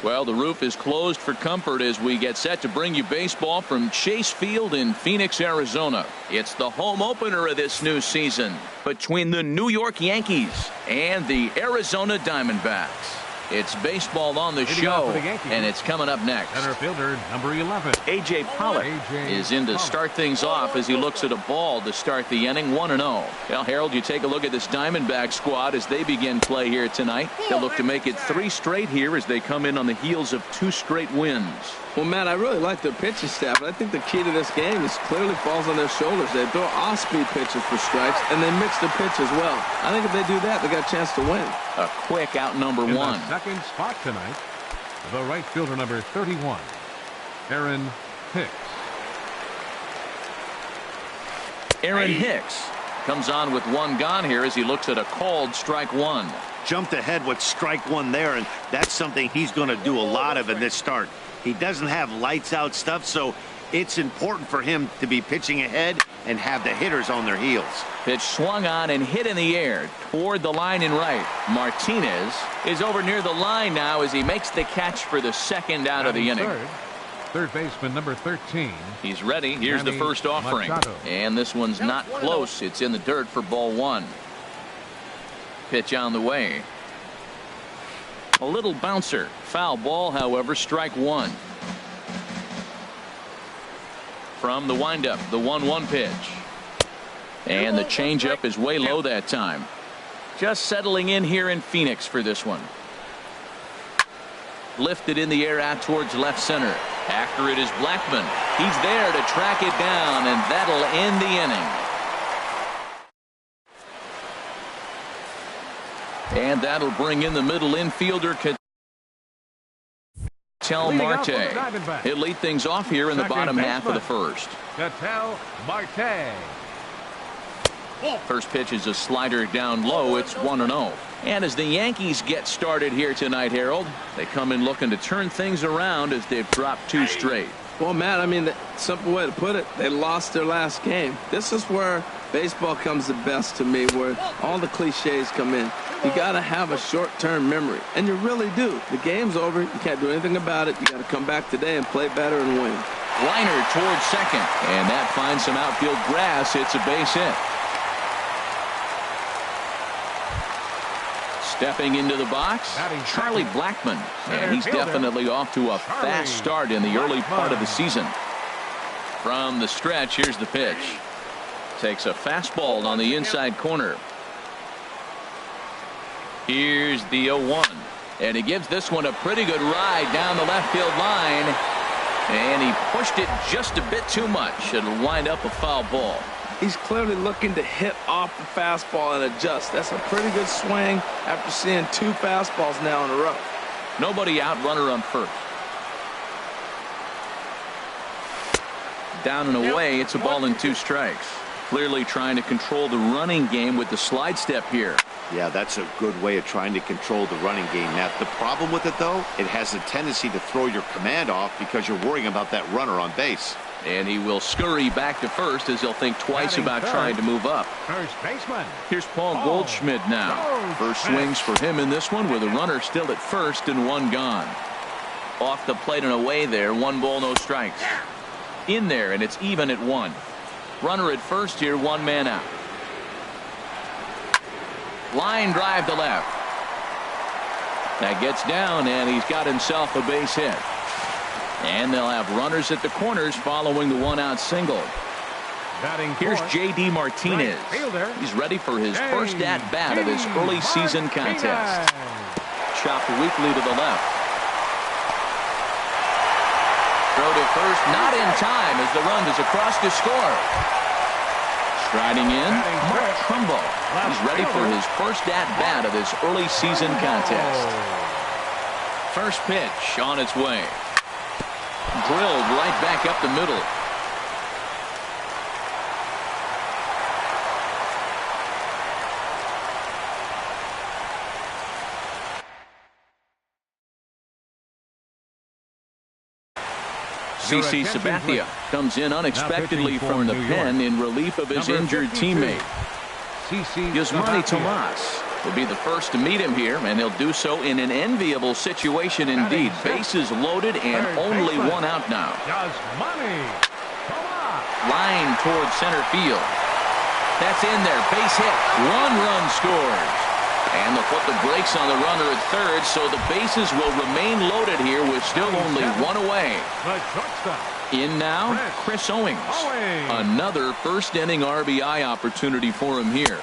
Well, the roof is closed for comfort as we get set to bring you baseball from Chase Field in Phoenix, Arizona. It's the home opener of this new season between the New York Yankees and the Arizona Diamondbacks. It's baseball on the show, and it's coming up next. Center fielder, number 11. A.J. Pollock is in to start things off as he looks at a ball to start the inning, 1-0. Well, Harold, you take a look at this Diamondback squad as they begin play here tonight. They'll look to make it 3 straight here as they come in on the heels of 2 straight wins. Well, Matt, I really like their pitching staff, but I think the key to this game is clearly falls on their shoulders. They throw off-speed pitches for strikes, and they mix their pitch as well. I think if they do that, they got a chance to win. A quick out number 1. The second spot tonight, the right fielder, number 31, Aaron Hicks. Aaron Hicks comes on with 1 gone here as he looks at a called strike 1. Jumped ahead with strike 1 there, and that's something he's going to do a lot of in this start. He doesn't have lights out stuff, so it's important for him to be pitching ahead and have the hitters on their heels. Pitch swung on and hit in the air toward the line and right. Martinez is over near the line now as he makes the catch for the second out of the inning. Third baseman, number 13. He's ready. Here's the first offering. And this one's not close. It's in the dirt for ball 1. Pitch on the way. A little bouncer. Foul ball, however, strike 1. From the windup, the 1-1 pitch. And the changeup is way low that time. Just settling in here in Phoenix for this one. Lifted in the air out towards left center. After it is Blackman. He's there to track it down, and that'll end the inning. And that'll bring in the middle infielder, Ketel Marte. He'll lead things off here in the bottom half of the first. Ketel Marte. First pitch is a slider down low. It's 1-0. And as the Yankees get started here tonight, Harold, they come in looking to turn things around as they've dropped 2 straight. Well, Matt, I mean, the simple way to put it, they lost their last game. This is where baseball comes the best to me, where all the cliches come in. You got to have a short-term memory, and you really do. The game's over. You can't do anything about it. You got to come back today and play better and win. Liner towards second, and that finds some outfield grass. It's a base hit. Stepping into the box, Charlie Blackman, and he's definitely off to a fast start in the early part of the season. From the stretch, here's the pitch. Takes a fastball on the inside corner. Here's the 0-1, and he gives this one a pretty good ride down the left field line, and he pushed it just a bit too much. It'll wind up a foul ball. He's clearly looking to hit off the fastball and adjust. That's a pretty good swing after seeing 2 fastballs now in a row. Nobody out, runner on first. Down and away, it's a ball and 2 strikes. Clearly trying to control the running game with the slide step here. Yeah, that's a good way of trying to control the running game. Now, the problem with it, though, it has a tendency to throw your command off because you're worrying about that runner on base. And he will scurry back to first as he'll think twice about trying to move up. First baseman. Here's Paul Goldschmidt now. First swings for him in this one with a runner still at first and 1 gone. Off the plate and away there. 1 ball, no strikes. In there, and it's even at 1. Runner at first here, 1 man out. Line drive to left. That gets down, and he's got himself a base hit. And they'll have runners at the corners following the 1-out single. Here's J.D. Martinez. He's ready for his first at-bat of this early season contest. Chopped weakly to the left. Throw to first, not in time as the run is across to score. Striding in, Mark Trumbo. He's ready for his first at-bat of this early season contest. First pitch on its way. Drilled right back up the middle. CC Sabathia comes in unexpectedly from the pen in relief of his injured teammate. Yasmani Tomas will be the first to meet him here, and he'll do so in an enviable situation indeed. Bases loaded and only one out now. Line towards center field. That's in there. Base hit. One run scores. And they'll put the brakes on the runner at third, so the bases will remain loaded here with still only one away. In now, Chris Owings. Another first-inning RBI opportunity for him here.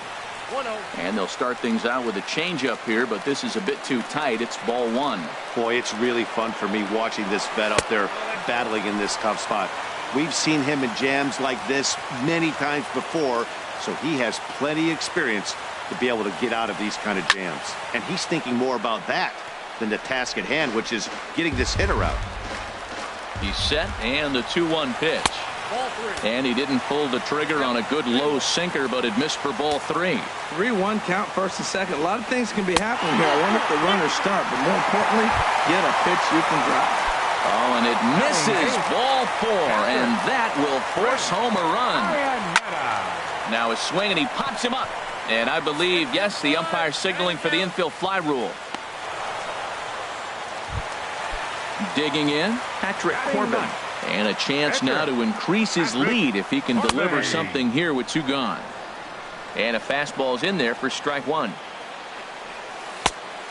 And they'll start things out with a changeup here, but this is a bit too tight. It's ball one. Boy, it's really fun for me watching this vet up there battling in this tough spot. We've seen him in jams like this many times before, so he has plenty of experience to be able to get out of these kind of jams. And he's thinking more about that than the task at hand, which is getting this hitter out. He's set, and the 2-1 pitch. And he didn't pull the trigger on a good low sinker, but it missed for ball 3. 3-1 count, first and second. A lot of things can be happening here. I wonder if the runners start, but more importantly, get a pitch you can drive. Oh, and it misses ball 4, and that will force home a run. Now a swing, and he pops him up. And I believe, yes, the umpire signaling for the infield fly rule. Digging in, Patrick Corbin. And a chance now to increase his lead if he can deliver something here with 2 gone. And a fastball's in there for strike 1.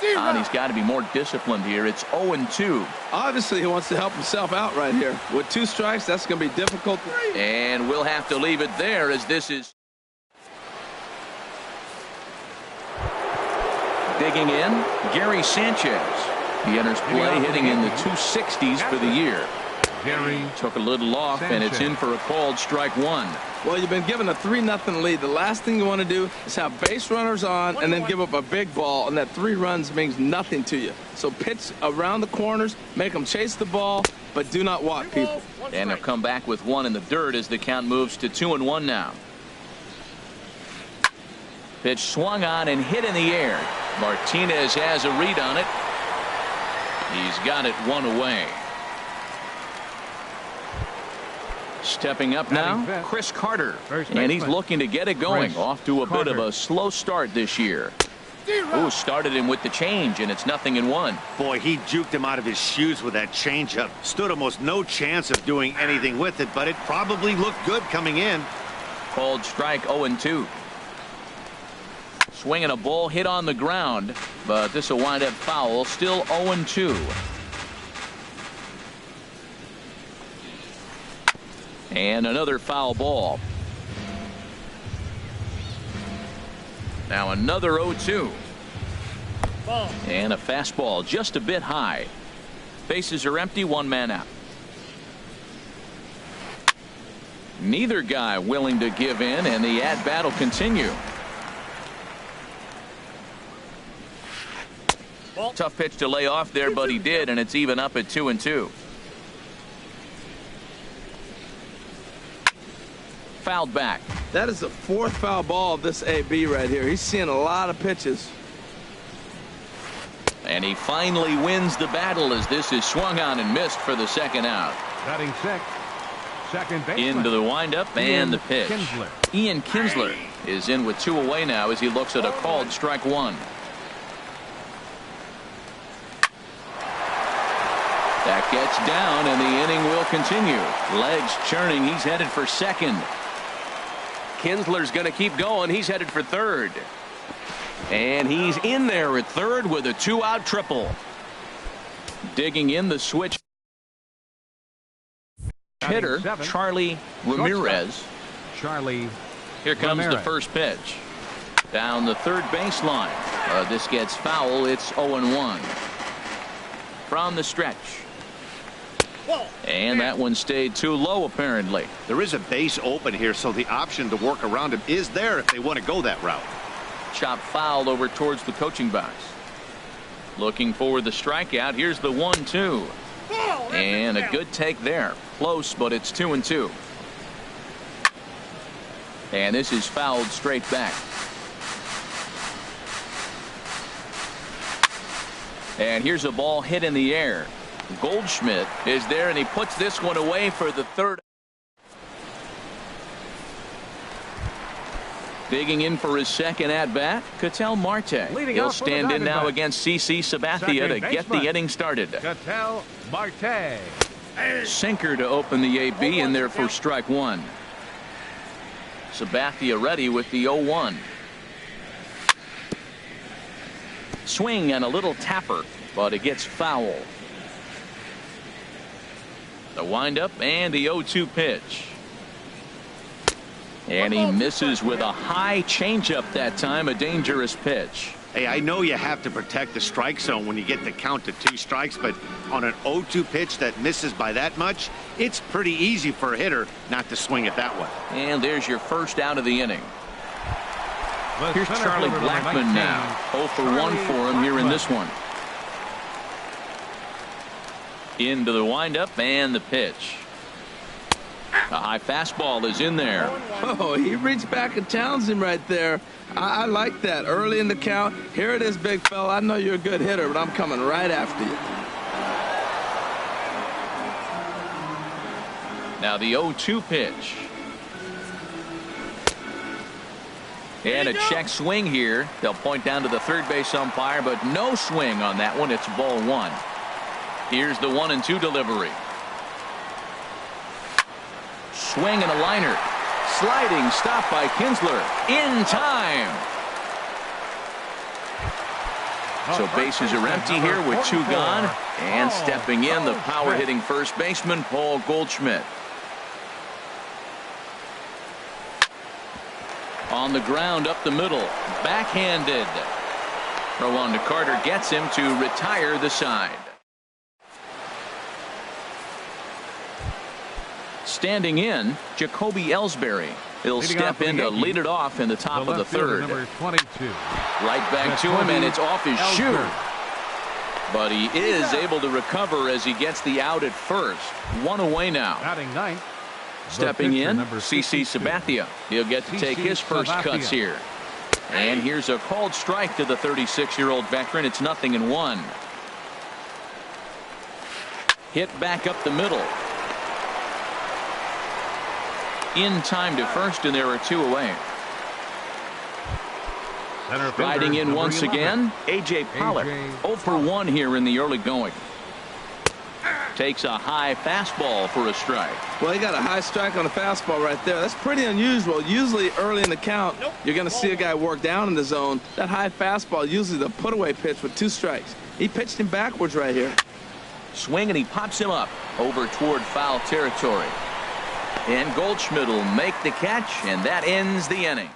And he's got to be more disciplined here. It's 0-2. Obviously, he wants to help himself out right here. With 2 strikes, that's going to be difficult. And we'll have to leave it there as this is. Digging in, Gary Sanchez. He enters play hitting in the 260s for the year. Gary took a little off, and it's in for a called strike 1. Well, you've been given a 3-0 lead. The last thing you want to do is have base runners on and then give up a big ball, and that 3 runs means nothing to you. So pitch around the corners, make them chase the ball, but do not walk people. And they'll come back with 1 in the dirt as the count moves to 2-1 now. Pitch swung on and hit in the air. Martinez has a read on it. He's got it 1 away. Stepping up now, Chris Carter. And he's looking to get it going. Off to a bit of a slow start this year. Ooh, started him with the change, and it's 0-1. Boy, he juked him out of his shoes with that changeup. Stood almost no chance of doing anything with it, but it probably looked good coming in. Called strike 0-2. Swinging a ball hit on the ground, but this will wind up foul. Still 0-2. And another foul ball. Now another 0-2. And a fastball just a bit high. Bases are empty, 1 man out. Neither guy willing to give in, and the at-bat will continue. Tough pitch to lay off there, but he did, and it's even up at 2-2. Fouled back. That is the 4th foul ball of this AB right here. He's seeing a lot of pitches. And he finally wins the battle as this is swung on and missed for the 2nd out. Batting second baseman. Into the windup and the pitch. Ian Kinsler is in with 2 away now as he looks at a called strike 1. That gets down, and the inning will continue. Legs churning. He's headed for 2nd. Kinsler's going to keep going. He's headed for 3rd. And he's in there at 3rd with a 2-out triple. Digging in the switch hitter, Charlie Ramirez. Here comes the first pitch. Down the 3rd baseline. This gets foul. It's 0-1. From the stretch. And that one stayed too low, apparently. There is a base open here, so the option to work around him is there if they want to go that route. Chop fouled over towards the coaching box. Looking for the strikeout. Here's the 1-2. And a good take there. Close, but it's 2-2. And this is fouled straight back. And here's a ball hit in the air. Goldschmidt is there, and he puts this one away for the 3rd. Digging in for his second at-bat, Ketel Marte. Leading He'll off with stand the in now Diamondbacks. against CC Sabathia to Second get the baseman, inning started. Ketel Marte. Sinker to open the AB in there for strike one. Sabathia ready with the 0-1. Swing and a little tapper, but it gets foul. The windup and the 0-2 pitch. And he misses with a high changeup that time, a dangerous pitch. Hey, I know you have to protect the strike zone when you get the count to 2 strikes, but on an 0-2 pitch that misses by that much, it's pretty easy for a hitter not to swing it that way. And there's your first out of the inning. The Here's center Charlie fielder, number Blackmon 19, now. 0 for 1 for him here in this one. Into the windup and the pitch. A high fastball is in there. Oh, he reached back and challenged him right there. I like that. Early in the count. Here it is, big fella. I know you're a good hitter, but I'm coming right after you. Now the 0-2 pitch. And a check swing here. They'll point down to the third base umpire, but no swing on that one. It's ball 1. Here's the 1-2 delivery. Swing and a liner. Sliding stop by Kinsler in time. So bases are empty here with 2 gone. And stepping in, the power hitting first baseman Paul Goldschmidt. On the ground up the middle, backhanded. Throw on to Carter gets him to retire the side. Standing in, Jacoby Ellsbury. He'll step in to lead it off in the top of the third. Number 22. Right back to him, and it's off his shoe. But he is able to recover as he gets the out at first. 1 away now. Batting ninth. Stepping in, CC Sabathia. He'll get to take his first cuts here. And here's a called strike to the 36-year-old veteran. It's 0-1. Hit back up the middle. In time to first, and there are 2 away. Riding in once again, A.J. Pollock. 0 for 1 here in the early going. Takes a high fastball for a strike. Well, he got a high strike on the fastball right there. That's pretty unusual. Usually early in the count, you're going to see a guy work down in the zone. That high fastball, usually the put-away pitch with 2 strikes. He pitched him backwards right here. Swing, and he pops him up over toward foul territory. And Goldschmidt will make the catch, and that ends the inning.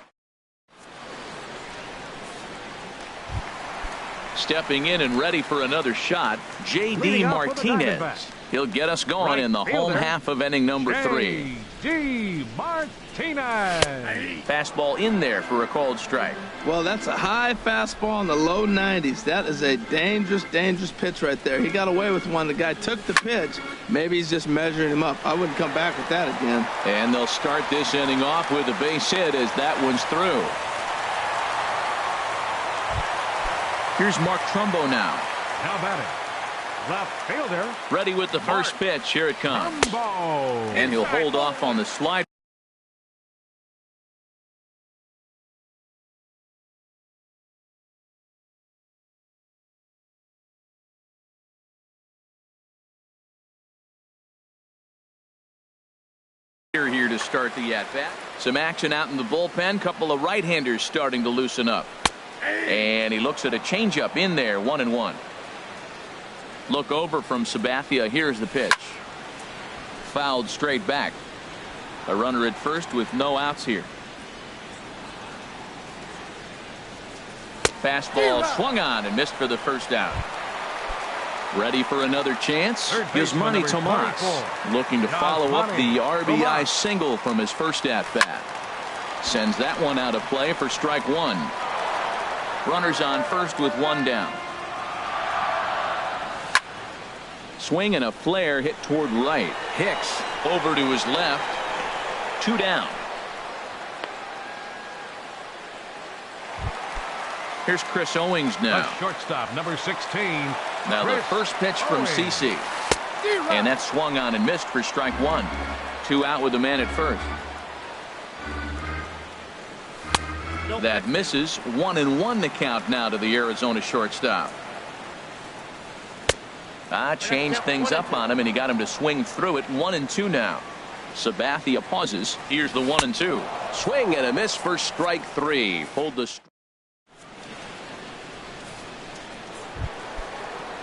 Stepping in and ready for another shot, J.D. Martinez. He'll get us going in the home half of inning number 3. J.D. Martinez. Fastball in there for a called strike. Well, that's a high fastball in the low 90s. That is a dangerous, dangerous pitch right there. He got away with one. The guy took the pitch. Maybe he's just measuring him up. I wouldn't come back with that again. And they'll start this inning off with a base hit as that one's through. Here's Mark Trumbo now. How about it? Left fielder. Ready with the first pitch. Here it comes. Trumbo. And he'll hold off on the slide. Here to start the at-bat. Some action out in the bullpen. Couple of right-handers starting to loosen up. And he looks at a changeup in there, 1-1. Look over from Sabathia. Here's the pitch. Fouled straight back. A runner at first with no outs here. Fastball swung on and missed for the first out. Ready for another chance. Here's Manny Tomas looking to follow up the RBI single from his first at-bat. Sends that one out of play for strike 1. Runners on first with 1 down. Swing and a flare hit toward right. Hicks over to his left. 2 down. Here's Chris Owings now. A shortstop, number 16. Now the first pitch from CC. And that swung on and missed for strike 1. 2 out with the man at first. That misses. 1-1 the count now to the Arizona shortstop. Changed things up on him, and he got him to swing through it. 1-2 now. Sabathia pauses. Here's the 1-2. Swing and a miss for strike 3. Pulled the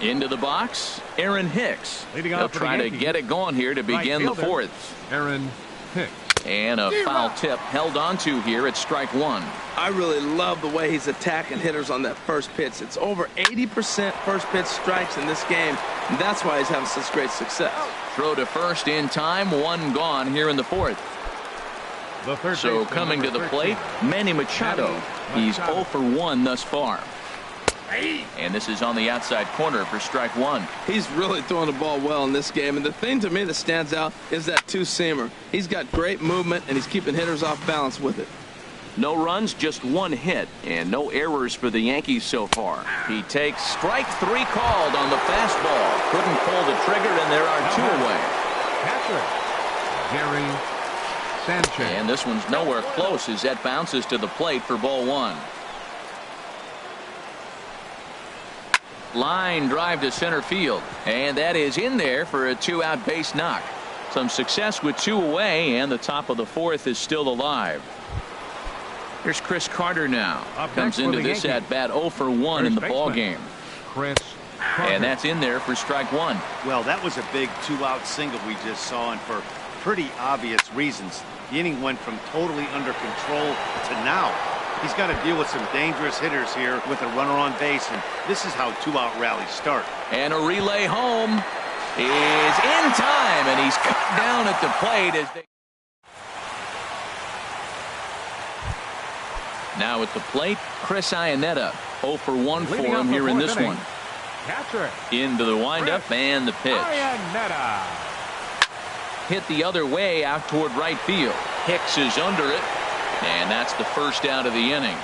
into the box. Aaron Hicks. He'll try to get it going here to begin the fourth. Aaron Hicks. And a foul tip held onto here at strike 1. I really love the way he's attacking hitters on that first pitch. It's over 80% first pitch strikes in this game, and that's why he's having such great success. Throw to first in time. 1 gone here in the fourth. So coming to the plate, Manny Machado. He's 0 for 1 thus far. And this is on the outside corner for strike 1. He's really throwing the ball well in this game, and the thing to me that stands out is that two-seamer. He's got great movement, and he's keeping hitters off balance with it. No runs, just 1 hit, and no errors for the Yankees so far. He takes strike 3 called on the fastball. Couldn't pull the trigger, and there are 2 away. Catcher, Gary Sanchez. And this one's nowhere close as that bounces to the plate for ball 1. Line drive to center field, and that is in there for a 2-out base knock. Some success with 2 away, and the top of the fourth is still alive. Here's Chris Carter now. Comes into this at bat 0 for 1 in the ball game. Chris Carter. And that's in there for strike 1. Well, that was a big 2-out single we just saw, and for pretty obvious reasons. The inning went from totally under control to now. He's got to deal with some dangerous hitters here with a runner on base, and this is how 2-out rallies start. And a relay home is in time, and he's cut down at the plate as they. Now at the plate, Chris Iannetta. 0 for 1 for him here in this one. Catcher. Into the windup and the pitch. Iannetta. Hit the other way out toward right field. Hicks is under it. And that's the first out of the inning.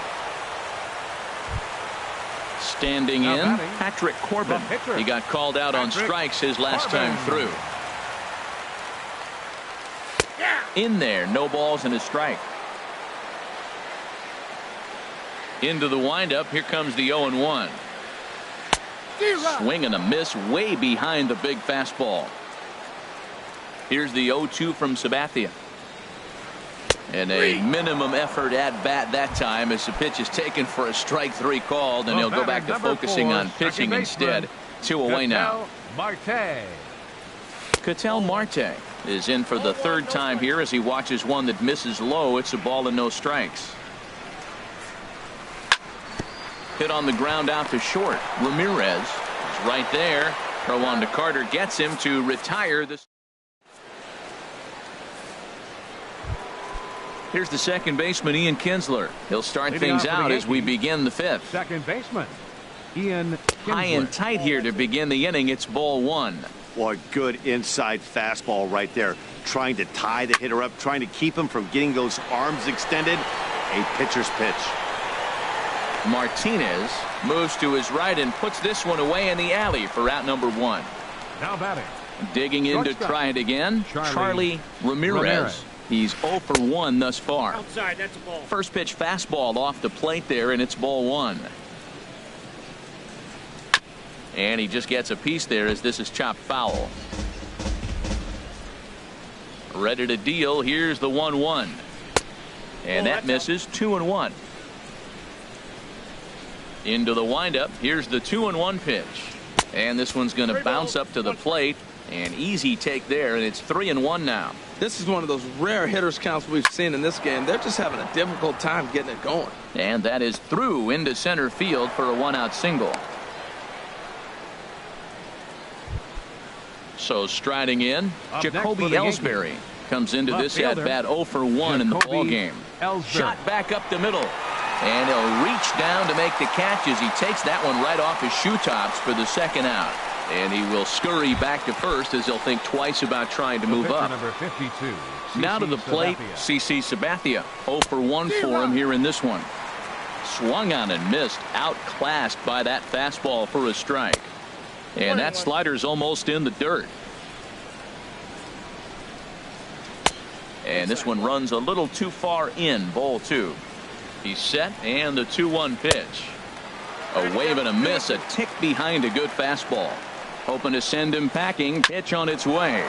Standing in, Patrick Corbin. He got called out on strikes his last time through. In there, no balls and a strike. Into the windup, here comes the 0-1. Swing and a miss way behind the big fastball. Here's the 0-2 from Sabathia. And a minimum effort at bat that time as the pitch is taken for a strike 3 called, and he'll go back to focusing on pitching instead. 2 away now. Ketel Marte is in for the 3rd time here as he watches one that misses low. It's a ball and no strikes. Hit on the ground out to short. Ramirez is right there. Throw on to Carter gets him to retire this. Here's the second baseman, Ian Kinsler. He'll start things out as we begin the 5th. Second baseman, Ian Kinsler. High and tight here to begin the inning. It's ball 1. Boy, good inside fastball right there. Trying to tie the hitter up, trying to keep him from getting those arms extended. A pitcher's pitch. Martinez moves to his right and puts this one away in the alley for out number 1. Now batting. Digging in to try it again, Charlie Ramirez. He's 0 for 1 thus far. Outside, that's a ball. First pitch fastball off the plate there, and it's ball 1. And he just gets a piece there as this is chopped foul. Ready to deal. Here's the 1-1. And that misses. 2-1. Into the windup. Here's the 2-1 pitch. And this one's going to bounce up to the plate. An easy take there, and it's 3-1 now. This is one of those rare hitters counts we've seen in this game. They're just having a difficult time getting it going. And that is through into center field for a 1-out single. So striding in, Jacoby Ellsbury comes into this at bat 0 for 1 in the ball game. Shot back up the middle. And he'll reach down to make the catch as he takes that one right off his shoe tops for the 2nd out. And he will scurry back to first as he'll think twice about trying to move up. Number 52, now to the plate, CC Sabathia. 0 for 1 for him here in this one. Swung on and missed. Outclassed by that fastball for a strike. And that slider's almost in the dirt. And this one runs a little too far in, ball 2. He's set, and the 2-1 pitch. A wave and a miss, a tick behind a good fastball. Hoping to send him packing. Pitch on its way.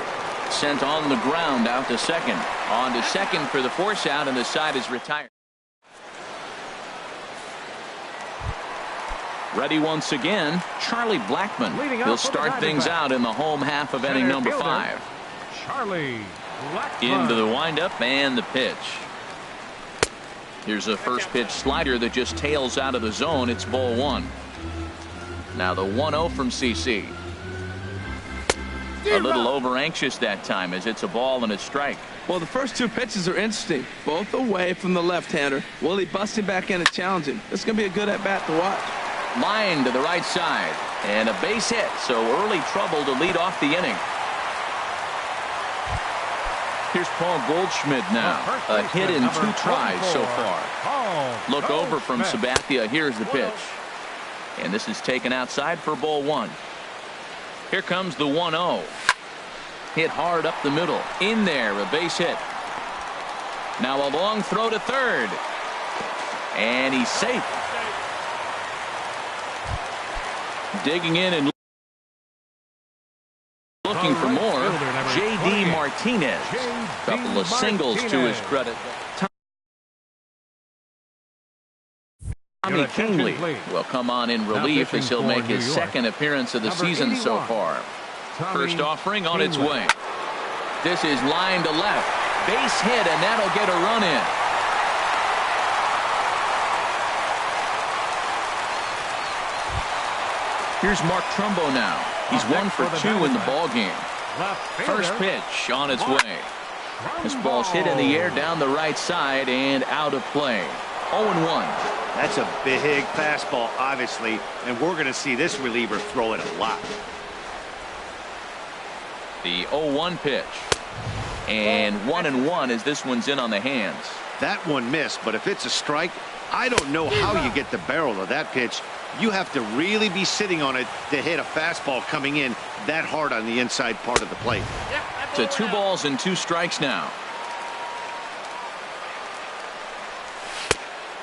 Sent on the ground out to second. On to second for the force out, and the side is retired. Ready once again, Charlie Blackmon. He'll start things out in the home half of inning number 5. Charlie Blackmon. Into the windup and the pitch. Here's a first pitch slider that just tails out of the zone. It's ball 1. Now the 1-0 from CC. A little over anxious that time as it's a ball and a strike. Well, the first 2 pitches are interesting. Both away from the left-hander. Will he bust him back in and challenge him? It's going to be a good at-bat to watch. Line to the right side. And a base hit. So early trouble to lead off the inning. Here's Paul Goldschmidt now. A hit in 2 tries so far. Look over from Sabathia. Here's the pitch. And this is taken outside for ball 1. Here comes the 1-0. Hit hard up the middle. In there, a base hit. Now a long throw to third. And he's safe. Digging in and looking for more. J.D. Martinez. Couple of singles to his credit. Tommy Kingley will come on in relief as he'll make his second appearance of the season so far. First offering on its way. This is line to left. Base hit, and that'll get a run in. Here's Mark Trumbo now. He's 1 for 2 in the ballgame. First pitch on its way. This ball's hit in the air down the right side and out of play. 0-1. That's a big fastball, obviously, and we're going to see this reliever throw it a lot. The 0-1 pitch. And 1-1 as this one's in on the hands. That one missed, but if it's a strike, I don't know how you get the barrel of that pitch. You have to really be sitting on it to hit a fastball coming in that hard on the inside part of the plate. To 2 balls and 2 strikes now.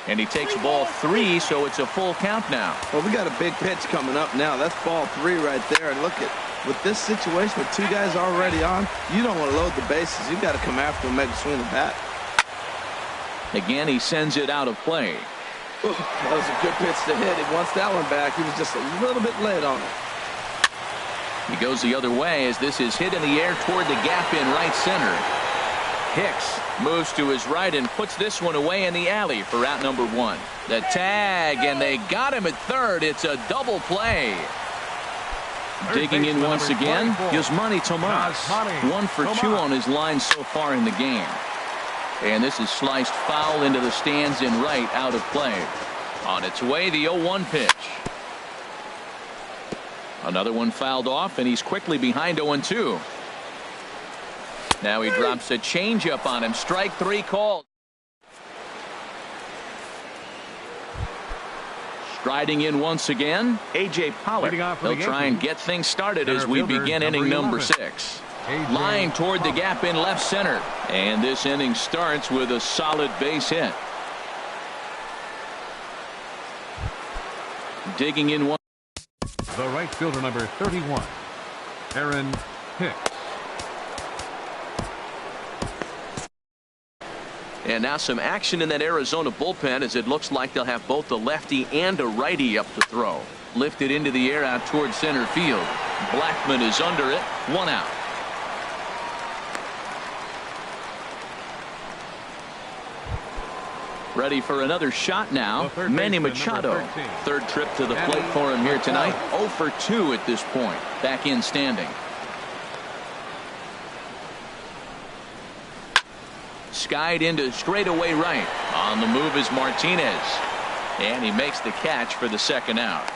And he takes ball 3, so it's a full count now. Well, we got a big pitch coming up now. That's ball 3 right there. And look at, with this situation with 2 guys already on, you don't want to load the bases. You got to come after him, make a swing of the bat. Again, he sends it out of play. Ooh, that was a good pitch to hit. He wants that one back. He was just a little bit late on it. He goes the other way as this is hit in the air toward the gap in right center. Hicks moves to his right and puts this one away in the alley for out number 1. The tag, and they got him at third. It's a double play. Digging in once again, Yasmani Tomas. 1 for 2 on his line so far in the game. And this is sliced foul into the stands in right, out of play. On its way, the 0-1 pitch. Another one fouled off, and he's quickly behind 0-2. Now he drops a changeup on him. Strike 3 called. Striding in once again, A.J. Pollock. He'll try and get things started as we begin inning number 6. Line toward the gap in left center. And this inning starts with a solid base hit. Digging in one. The right fielder, number 31, Aaron Hicks. And now some action in that Arizona bullpen as it looks like they'll have both a lefty and a righty up to throw. Lifted into the air out towards center field. Blackmon is under it. 1 out. Ready for another shot now. Manny Machado. 3rd trip to the plate for him here tonight. 0 for 2 at this point. Back in standing. Skied into straightaway right. On the move is Martinez. And he makes the catch for the 2nd out.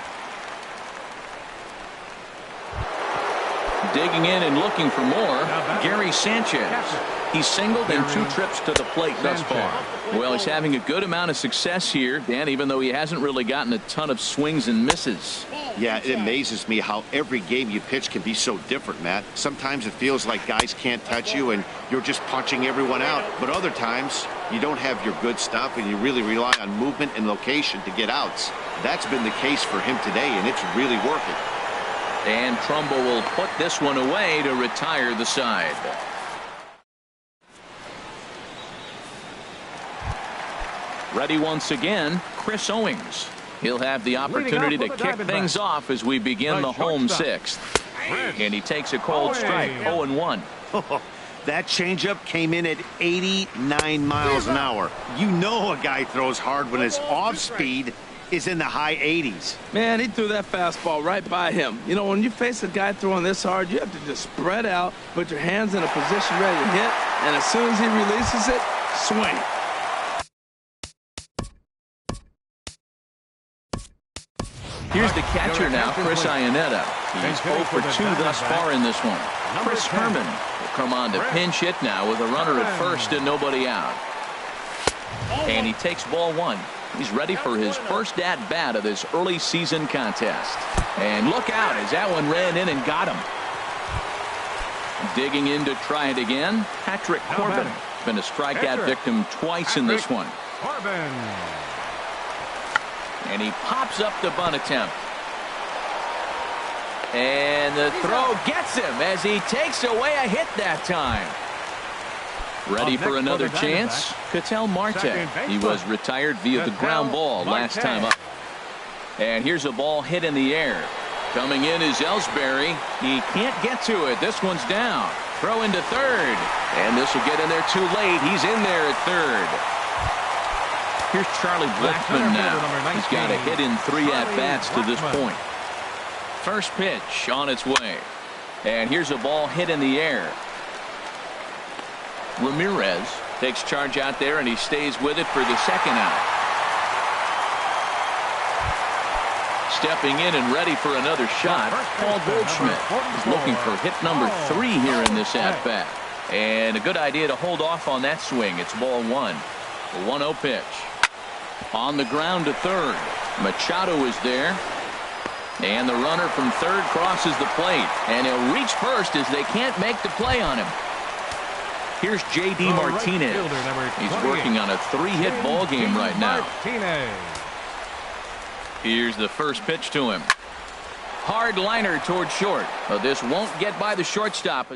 Digging in and looking for more, Gary Sanchez. He's singled in 2 trips to the plate thus far. Well, he's having a good amount of success here, Dan, even though he hasn't really gotten a ton of swings and misses. Yeah, it amazes me how every game you pitch can be so different, Matt. Sometimes it feels like guys can't touch you and you're just punching everyone out. But other times, you don't have your good stuff and you really rely on movement and location to get outs. That's been the case for him today, and it's really working. And Trumbo will put this one away to retire the side. Ready once again, Chris Owings. He'll have the opportunity to kick things off as we begin the home 6th. And he takes a cold strike, 0-1. That changeup came in at 89 miles an hour. You know a guy throws hard when his off speed is in the high 80s. Man, he threw that fastball right by him. You know, when you face a guy throwing this hard, you have to just spread out, put your hands in a position ready to hit, and as soon as he releases it, swing. Here's the catcher now, Chris Iannetta. He's 0 for 2 thus far in this one. Chris Herman will come on to pinch hit now with a runner at first and nobody out. And he takes ball 1. He's ready for his first at-bat of this early season contest. And look out as that one ran in and got him. Digging in to try it again, Patrick Corbin. Been a strikeout victim twice in this one. And he pops up the bunt attempt. And the throw gets him as he takes away a hit that time. Ready for another chance? Ketel Marte. He was retired via the ground ball last time up. And here's a ball hit in the air. Coming in is Ellsbury. He can't get to it. This one's down. Throw into third. And this will get in there too late. He's in there at third. Here's Charlie Blackmon now. He's got a hit in 3 at-bats to this point. First pitch on its way. And here's a ball hit in the air. Ramirez takes charge out there, and he stays with it for the second out. Stepping in and ready for another shot, Paul Goldschmidt is looking for hit number 3 here in this at-bat. And a good idea to hold off on that swing. It's ball 1. The 1-0 pitch. On the ground to third. Machado is there. And the runner from third crosses the plate. And he'll reach first as they can't make the play on him. Here's J.D. Martinez. He's working on a 3-hit ball game right now. Here's the first pitch to him. Hard liner toward short. But this won't get by the shortstop.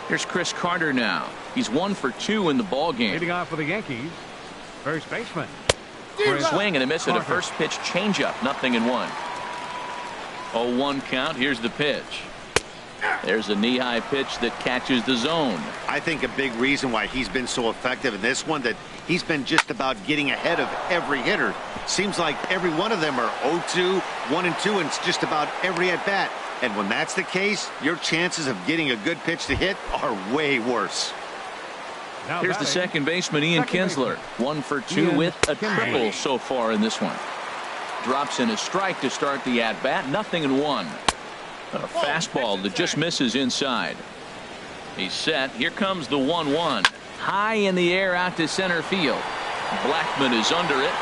Here's Chris Carter now. He's 1 for 2 in the ball game. Leading off for the Yankees, first baseman. Swing and a miss at a first pitch changeup. 0-1. 0-1 count. Here's the pitch. There's a knee-high pitch that catches the zone. I think a big reason why he's been so effective in this one, that he's been just about getting ahead of every hitter. Seems like every one of them are 0-2, 1-2, and it's just about every at-bat. And when that's the case, your chances of getting a good pitch to hit are way worse. Here's the second baseman, Ian Kinsler. 1 for 2 with a triple so far in this one. Drops in a strike to start the at-bat. 0-1. A fastball that just misses inside. He's set. Here comes the 1-1. High in the air out to center field. Blackmon is under it.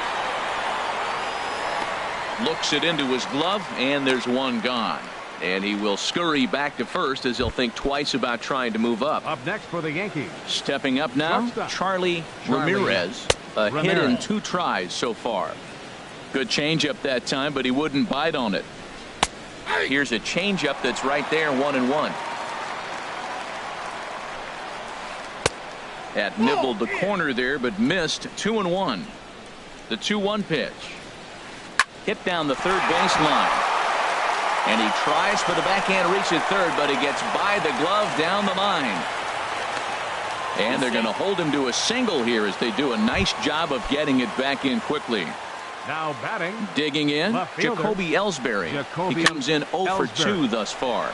Looks it into his glove, and there's one gone. And he will scurry back to first as he'll think twice about trying to move up. Up next for the Yankees. Stepping up now, Charlie Ramirez. A hit in 2 tries so far. Good changeup that time, but he wouldn't bite on it. Here's a changeup that's right there, 1-1. That nibbled the corner there, but missed. 2-1. The 2-1 pitch. Hit down the third baseline. And he tries for the backhand reach at third, but he gets by the glove down the line. And they're going to hold him to a single here as they do a nice job of getting it back in quickly. Now batting. Digging in, Jacoby Ellsbury. He comes in 0 for 2 thus far.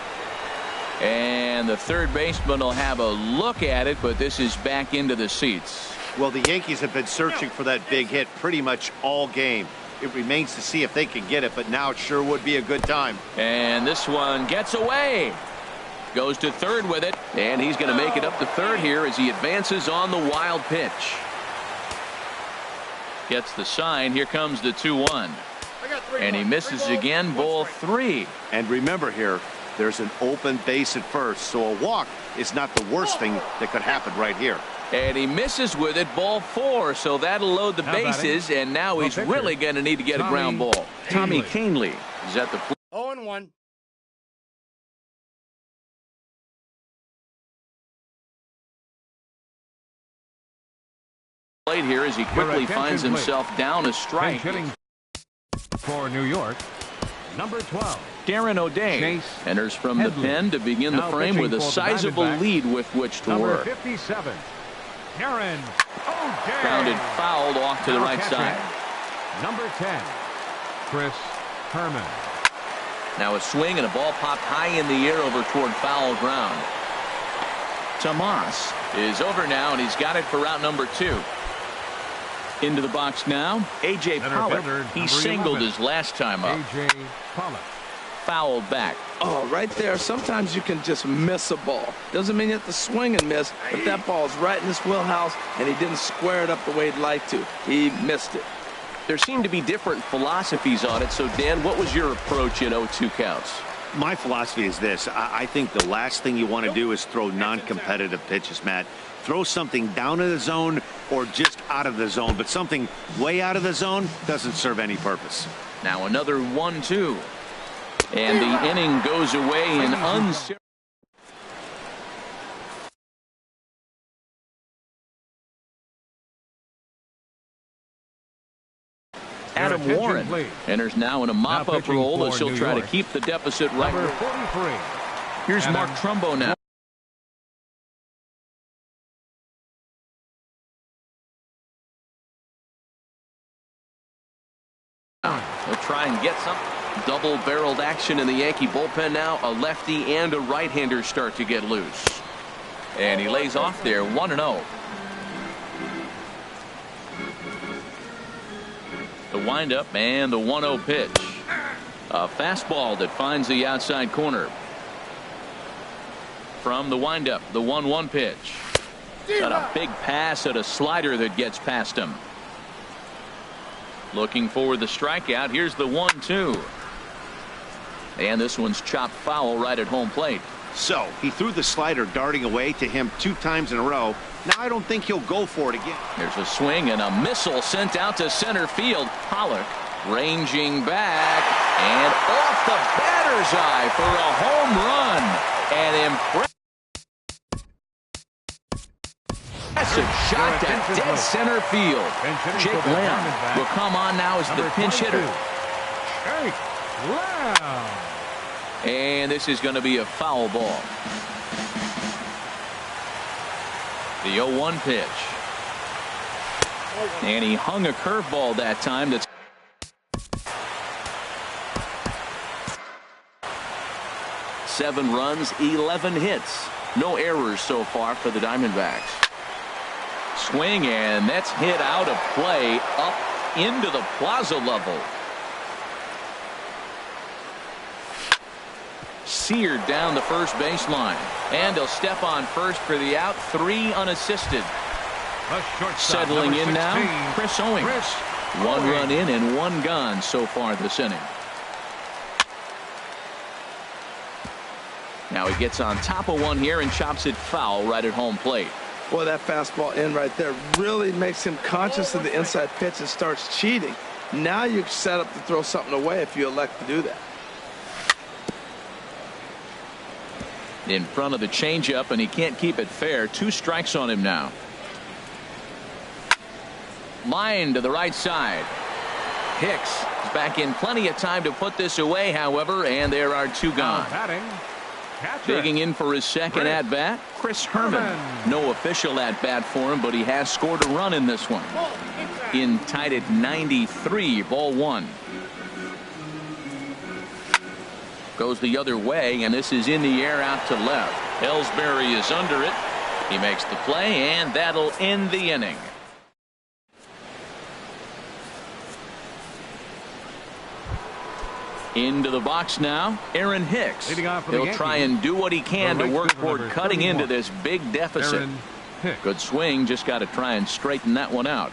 And the third baseman will have a look at it, but this is back into the seats. Well, the Yankees have been searching for that big hit pretty much all game. It remains to see if they can get it, but now it sure would be a good time. And this one gets away. Goes to third with it, and he's going to make it up to third here as he advances on the wild pitch. Gets the sign. Here comes the 2-1. And he misses again, ball 3. And remember here, there's an open base at first, so a walk is not the worst thing that could happen right here. And he misses with it, ball 4, so that'll load the bases, and now he's really going to need to get a ground ball. Tommy Kahnle is at the plate. 0-1. Here as he quickly finds himself down a strike. For New York, number 12. Darren O'Day enters from the pen to begin the frame with a sizable lead with which to work. Number 57, Darren O'Day. Grounded fouled off to the right side. Number 10, Chris Herman. Now a swing and a ball popped high in the air over toward foul ground. Tomas is over now, and he's got it for out number 2. Into the box now, A.J. Pollock. He singled his last time up. A.J. Pollock. Fouled back. Oh, right there. Sometimes you can just miss a ball. Doesn't mean you have to swing and miss, but that ball's right in his wheelhouse, and he didn't square it up the way he'd like to. He missed it. There seem to be different philosophies on it. So, Dan, what was your approach in 0-2 counts? My philosophy is this. I think the last thing you want to do is throw non-competitive pitches, Matt. Throw something down in the zone or just out of the zone, but something way out of the zone doesn't serve any purpose. Now another 1-2. And the inning goes away in uncertain. Adam Warren enters now in a mop-up role as he'll try to keep the deficit right. Number 43. Here's Mark Trumbo now. He'll try and get some double-barreled action in the Yankee bullpen now. A lefty and a right-hander start to get loose. And he lays off there 1-0. The windup and the 1-0 pitch. A fastball that finds the outside corner. From the windup, the 1-1 pitch. Got a big pass at a slider that gets past him. Looking for the strikeout. Here's the 1-2. And this one's chopped foul right at home plate. So he threw the slider darting away to him 2 times in a row. Now I don't think he'll go for it again. There's a swing and a missile sent out to center field. Pollock ranging back and off the batter's eye for a home run. An impressive shot to dead center field. Jake Lamb will come on now as the pinch hitter. Jake Lamb. And this is going to be a foul ball. The 0-1 pitch. And he hung a curveball that time. That's seven runs, 11 hits. No errors so far for the Diamondbacks. Swing, and that's hit out of play up into the plaza level. Seared down the first baseline. And he'll step on first for the out. 3 unassisted. Settling in now, Chris Owings. 1 run in and 1 gone so far this inning. Now he gets on top of one here and chops it foul right at home plate. Boy, that fastball in right there really makes him conscious of the inside pitch and starts cheating. Now you're set up to throw something away if you elect to do that. In front of the changeup, and he can't keep it fair. 2 strikes on him now. Line to the right side. Hicks is back in plenty of time to put this away, however, and there are 2 gone. Digging in for his second at-bat, Chris Herman. No official at-bat for him, but he has scored a run in this one. In tied at 93, ball 1. Goes the other way, and this is in the air out to left. Ellsbury is under it. He makes the play, and that'll end the inning. Into the box now, Aaron Hicks. Leading off for the He'll try Yankees, and do what he can the to right work fielder, toward number cutting 31, into this big deficit. Aaron Hicks. Good swing, just got to try and straighten that one out.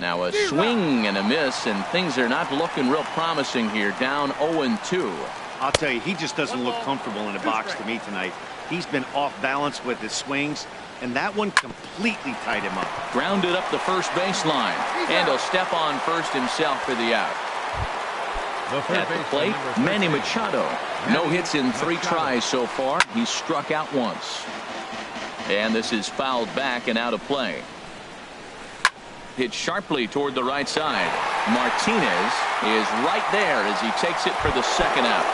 Now a swing and a miss, and things are not looking real promising here. Down 0-2. I'll tell you, he just doesn't look comfortable in the box to me tonight. He's been off balance with his swings, and that one completely tied him up. Grounded up the first baseline, and he'll step on first himself for the out. At the plate, Manny Machado. No hits in 3 tries so far. He's struck out once. And this is fouled back and out of play. Hit sharply toward the right side. Martinez is right there as he takes it for the second out.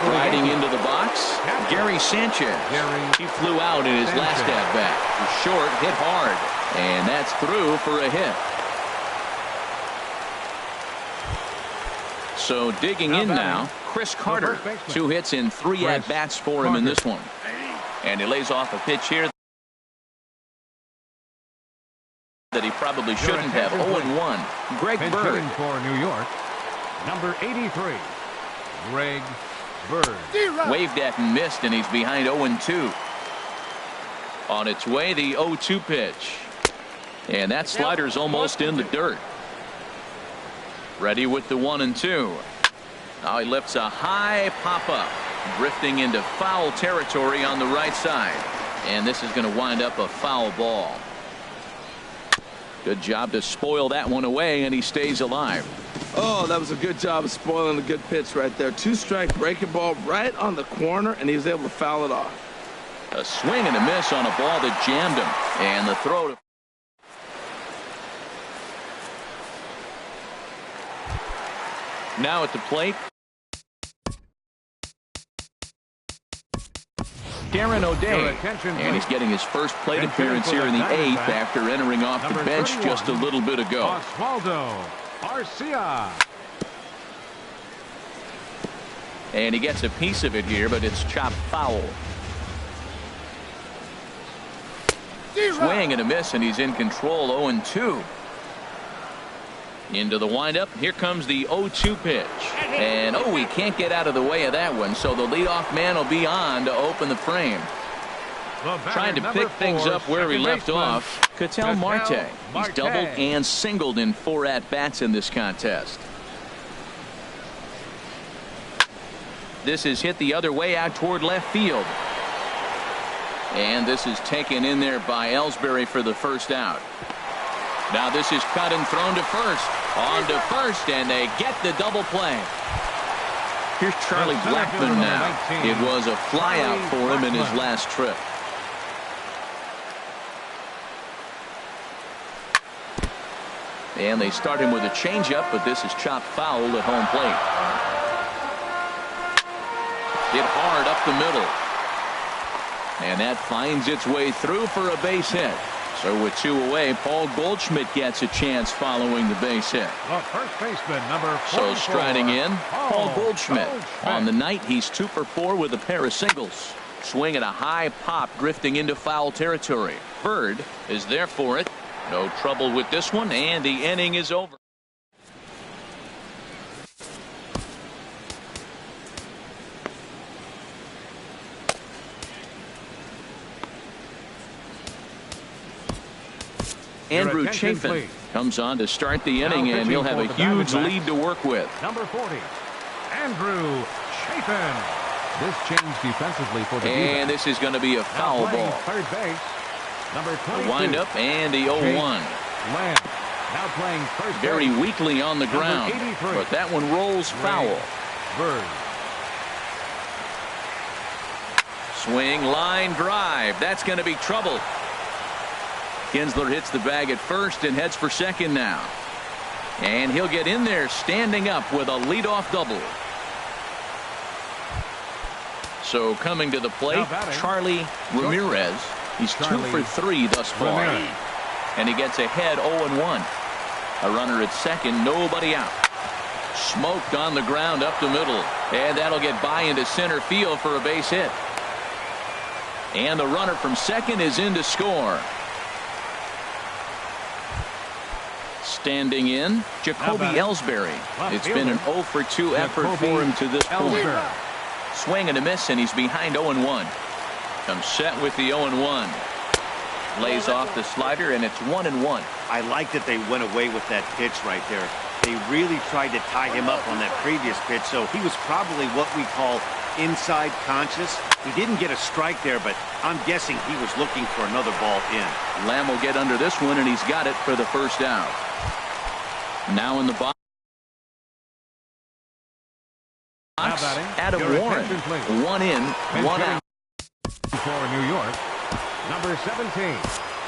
Riding into the box, Gary Sanchez. He flew out in his last at-bat. Short, hit hard, and that's through for a hit. So digging in now, Chris Carter. 2 hits in 3 at-bats for him in this one. And he lays off a pitch here that he probably shouldn't have. 0-1. Greg Bird. For New York, number 83, Greg Bird. Waved at and missed, and he's behind 0-2. On its way, the 0-2 pitch. And that slider's almost in the dirt. Ready with the 1-2. Now he lifts a high pop-up, drifting into foul territory on the right side. And this is going to wind up a foul ball. Good job to spoil that one away, and he stays alive. Oh, that was a good job of spoiling a good pitch right there. 2-strike breaking ball right on the corner, and he was able to foul it off. A swing and a miss on a ball that jammed him. And the throw to now at the plate, Darren O'Day, and he's getting his first plate appearance here in the 8th after entering off the bench just a little bit ago. Oswaldo Arcia. And he gets a piece of it here, but it's chopped foul. Swing and a miss, and he's in control. 0-2. Into the windup. Here comes the 0-2 pitch. And he can't get out of the way of that one. So the leadoff man will be on to open the frame. Trying to pick things up where he left off. Ketel Marte. He's doubled and singled in 4 at-bats in this contest. This is hit the other way out toward left field. And this is taken in there by Ellsbury for the first out. Now this is cut and thrown to first. On to first, and they get the double play. Here's Charlie Blackmon now. It was a fly out for him in his last trip. And they start him with a changeup, but this is chopped foul at home plate. Hit hard up the middle. And that finds its way through for a base hit. So with 2 away, Paul Goldschmidt gets a chance following the base hit. The first baseman, number 44. So striding in, Paul Goldschmidt. On the night, he's 2 for 4 with a pair of singles. Swing at a high pop, drifting into foul territory. Bird is there for it. No trouble with this one, and the inning is over. Andrew Chafin comes on to start the inning, and he'll have a huge lead to work with. Number 40, Andrew Chafin. This changed defensively for the and this is going to be a foul ball. Third base, number 22. Wind up and the 0-1. Lamb now playing first very base. weakly on the ground, but that one rolls foul. Bird. Swing, line drive. That's going to be trouble. Kinsler hits the bag at first and heads for second now. And he'll get in there standing up with a leadoff double. So coming to the plate, Charlie Ramirez. He's 2 for 3 thus far. And he gets ahead 0-1. A runner at second, nobody out. Smoked on the ground up the middle. And that'll get by into center field for a base hit. And the runner from second is in to score. Standing in, Jacoby Ellsbury. It's been an 0 for 2 effort for him to this point. Swing and a miss, and he's behind 0-1. Comes set with the 0-1. Lays off the slider, and it's 1-1. I like that they went away with that pitch right there. They really tried to tie him up on that previous pitch, so he was probably what we call inside conscious. He didn't get a strike there, but I'm guessing he was looking for another ball in. Lamb will get under this one, and he's got it for the first out. Now in the box, Adam Warren. 1 in, 1 out. For New York, number 17.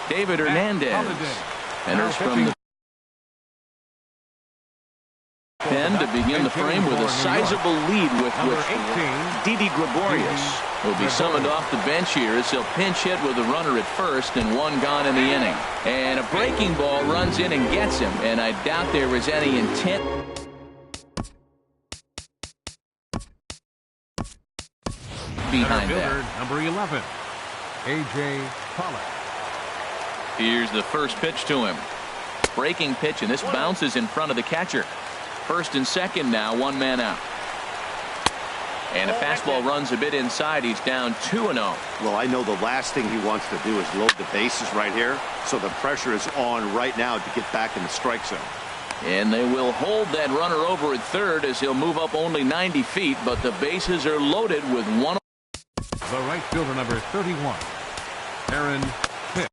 David Hernandez enters from the pen to begin the frame with a sizable lead with which Didi Gregorius will be summoned off the bench here as he'll pinch hit with a runner at first and 1 gone in the inning. And a breaking ball runs in and gets him, and I doubt there was any intent. Behind that. Number 11, A.J. Pollock. Here's the first pitch to him. Breaking pitch, and this bounces in front of the catcher. First and second now, 1 man out. And a fastball runs a bit inside. He's down 2-0. Well, I know the last thing he wants to do is load the bases right here, so the pressure is on right now to get back in the strike zone. And they will hold that runner over at third as he'll move up only 90 feet, but the bases are loaded with 1. The right fielder, number 31, Aaron Hicks.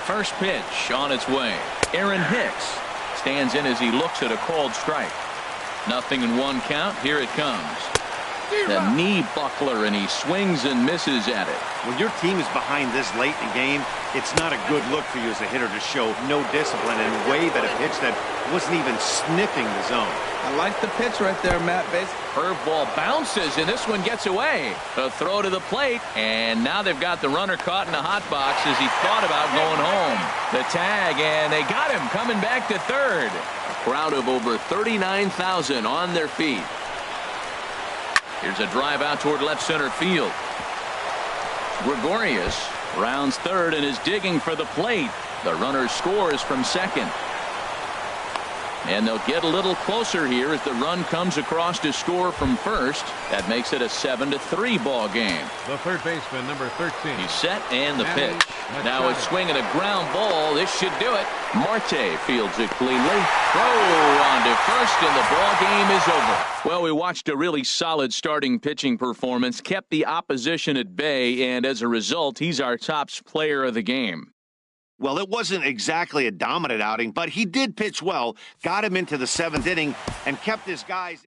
First pitch on its way. Aaron Hicks stands in as he looks at a called strike. 0-1 count. Here it comes. The knee buckler, and he swings and misses at it. When your team is behind this late in the game, it's not a good look for you as a hitter to show no discipline and wave at a pitch that wasn't even sniffing the zone. I like the pitch right there, Matt. Curveball bounces, and this one gets away. A throw to the plate, and now they've got the runner caught in a hot box as he thought about going home. The tag, and they got him coming back to third. A crowd of over 39,000 on their feet. Here's a drive out toward left center field. Gregorius rounds third and is digging for the plate. The runner scores from second. And they'll get a little closer here as the run comes across to score from first. That makes it a 7-3 ball game. The third baseman, number 13. He's set, and the pitch. Now a swing and a ground ball. This should do it. Marte fields it cleanly. Throw on to first, and the ball game is over. Well, we watched a really solid starting pitching performance, kept the opposition at bay, and as a result, he's our top player of the game. Well, it wasn't exactly a dominant outing, but he did pitch well, got him into the 7th inning, and kept his guys.